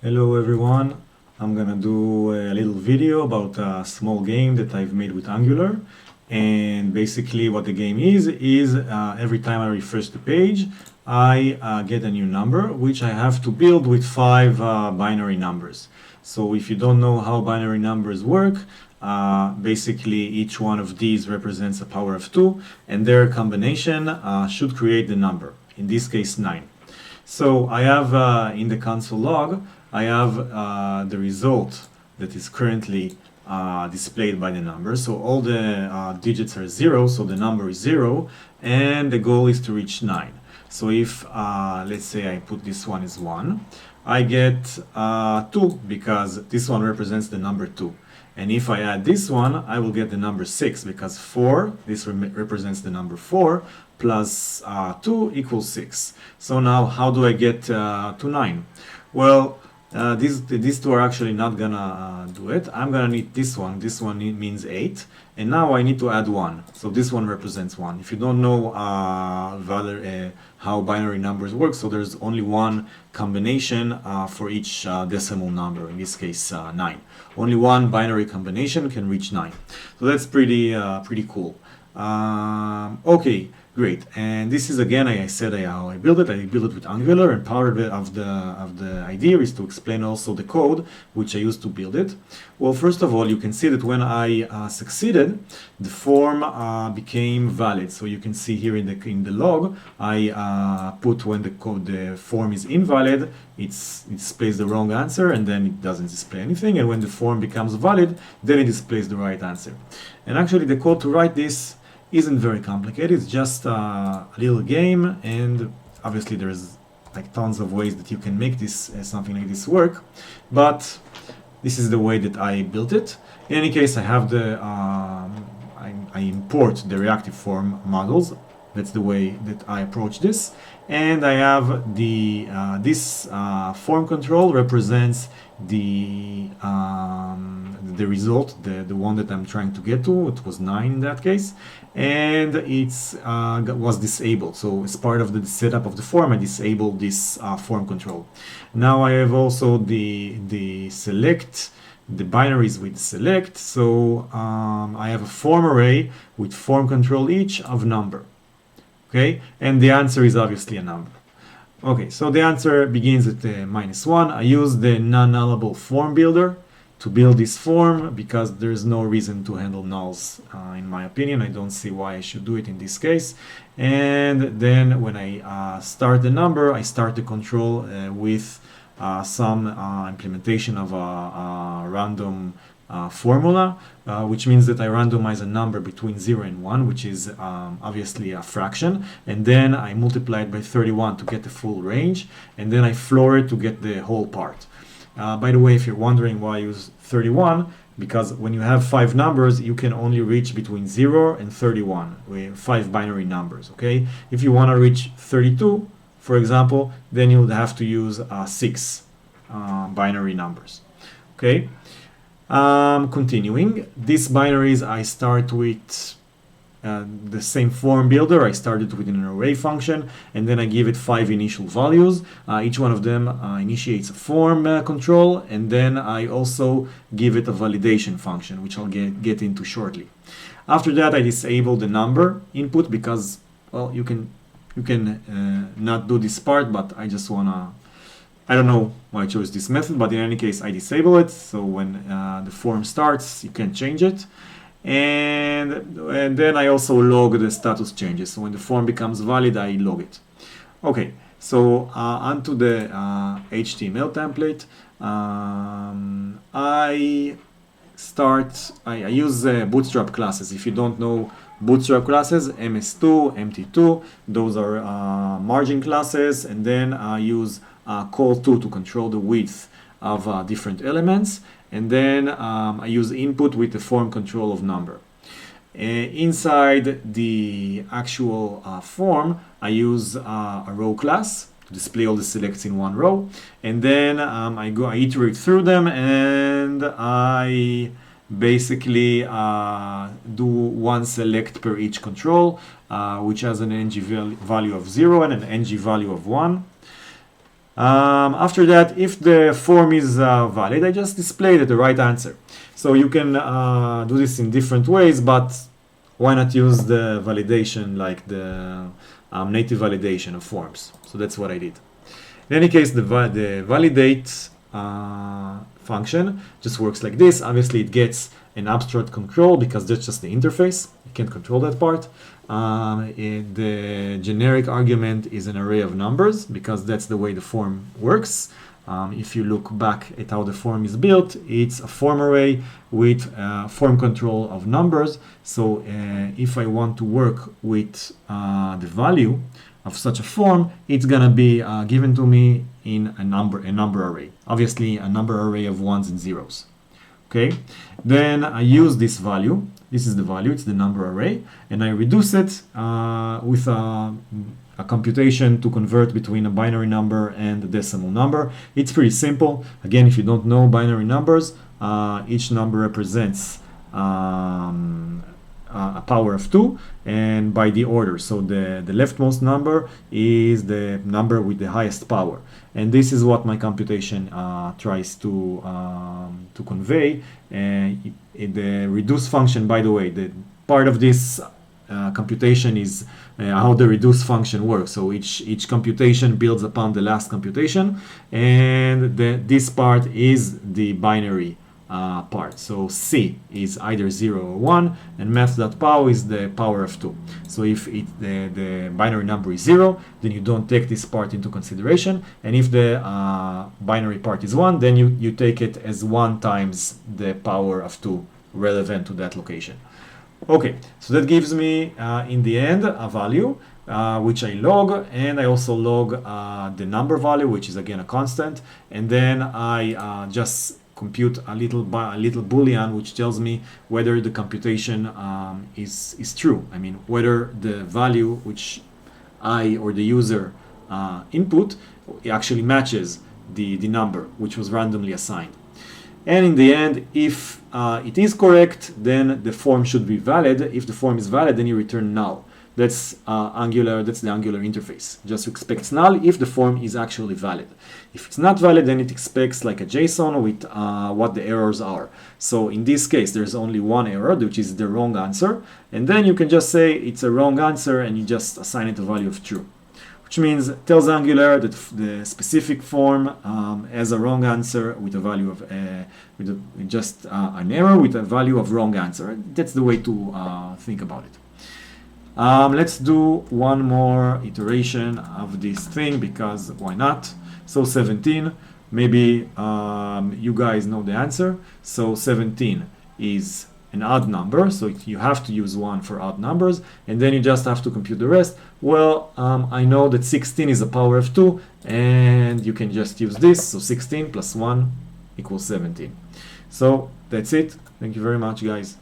Hello everyone, I'm gonna do a little video about a small game that I've made with Angular. And basically what the game is every time I refresh the page, I get a new number, which I have to build with five binary numbers. So if you don't know how binary numbers work, basically each one of these represents a power of 2, and their combination should create the number, in this case 9. So I have in the console log, I have the result that is currently displayed by the number. So all the digits are 0, so the number is 0, and the goal is to reach 9. So if, let's say I put this one as 1, I get 2 because this one represents the number 2. And if I add this one, I will get the number 6 because 4, this represents the number 4, plus 2 equals 6. So now how do I get to 9? Well, these two are actually not gonna do it. I'm gonna need this one. This one means 8. And now I need to add 1. So this one represents 1. If you don't know how binary numbers work, so there's only one combination for each decimal number, in this case 9. Only one binary combination can reach 9. So that's pretty cool. Okay, great. And this is again, I said how I built it. I built it with Angular, and part of the idea is to explain also the code which I used to build it. Well, first of all, you can see that when I succeeded, the form became valid. So you can see here in the log, I put when the form is invalid, it displays the wrong answer, and then it doesn't display anything. And when the form becomes valid, then it displays the right answer. And actually, the code to write this isn't very complicated. It's just a little game, and obviously there's like tons of ways that you can make this something like this work, but this is the way that I built it. In any case, I have I import the reactive form models. That's the way that I approach this, and I have this form control represents the result, the one that I'm trying to get to. It was 9 in that case, and it's was disabled. So as part of the setup of the form, I disabled this form control. Now I have also the select, the binaries with select. So I have a form array with form control each of number. Okay, and the answer is obviously a number. Okay, so the answer begins at -1. I use the non-nullable form builder to build this form because there's no reason to handle nulls, in my opinion. I don't see why I should do it in this case. And then when I start the number, I start the control with some implementation of a random formula, which means that I randomize a number between 0 and 1, which is obviously a fraction, and then I multiply it by 31 to get the full range, and then I floor it to get the whole part. By the way, if you're wondering why I use 31, because when you have 5 numbers, you can only reach between 0 and 31, with 5 binary numbers, okay? If you want to reach 32, for example, then you would have to use 6 binary numbers, okay? Continuing, these binaries I start with the same form builder. I started with an array function, and then I give it 5 initial values. Each one of them initiates a form control, and then I also give it a validation function, which I'll get into shortly. After that, I disable the number input because, well, you can not do this part, but I just wanna, I don't know why I chose this method, but in any case, I disable it. So when the form starts, you can change it. And then I also log the status changes. So when the form becomes valid, I log it. Okay, so onto the HTML template. I use Bootstrap classes. If you don't know Bootstrap classes, MS2, MT2, those are margin classes, and then I use call2 to control the width of different elements, and then I use input with the form control of number. Inside the actual form, I use a row class to display all the selects in one row, and then I iterate through them, and I basically do one select per each control, which has an ng value of 0 and an ng value of 1. After that, if the form is valid, I just display the right answer. So you can do this in different ways, but why not use the validation like the native validation of forms? So that's what I did. In any case, the validate function just works like this. Obviously, it gets an abstract control because that's just the interface. You can't control that part. The generic argument is an array of numbers because that's the way the form works. If you look back at how the form is built, it's a form array with form control of numbers. So if I want to work with the value of such a form, it's gonna be given to me in a number array. Obviously, a number array of ones and zeros. Okay, then I use this value. This is the value, it's the number array, and I reduce it with a computation to convert between a binary number and a decimal number. It's pretty simple. Again, if you don't know binary numbers, each number represents a power of 2 and by the order. So the leftmost number is the number with the highest power. And this is what my computation tries to convey. The reduce function, by the way, the part of this computation is how the reduce function works. So each computation builds upon the last computation, and this part is the binary part. So C is either 0 or 1, and math.pow is the power of 2. So if the binary number is 0, then you don't take this part into consideration, and if the binary part is 1, then you take it as 1 times the power of 2 relevant to that location. Okay, so that gives me in the end a value which I log, and I also log the number value, which is again a constant, and then I just compute a little boolean which tells me whether the computation is true. I mean, whether the value which I or the user input actually matches the number which was randomly assigned. And in the end, if it is correct, then the form should be valid. If the form is valid, then you return null. That's Angular. That's the Angular interface. Just expects null if the form is actually valid. If it's not valid, then it expects like a JSON with what the errors are. So in this case, there's only one error, which is the wrong answer. And then you can just say it's a wrong answer, and you just assign it a value of true, which means it tells Angular that the specific form has a wrong answer with a value of just an error with a value of wrong answer. That's the way to think about it. Let's do one more iteration of this thing, because why not? So 17, maybe you guys know the answer. So 17 is an odd number, so you have to use 1 for odd numbers, and then you just have to compute the rest. Well, I know that 16 is a power of 2, and you can just use this. So 16 plus 1 equals 17. So that's it. Thank you very much, guys.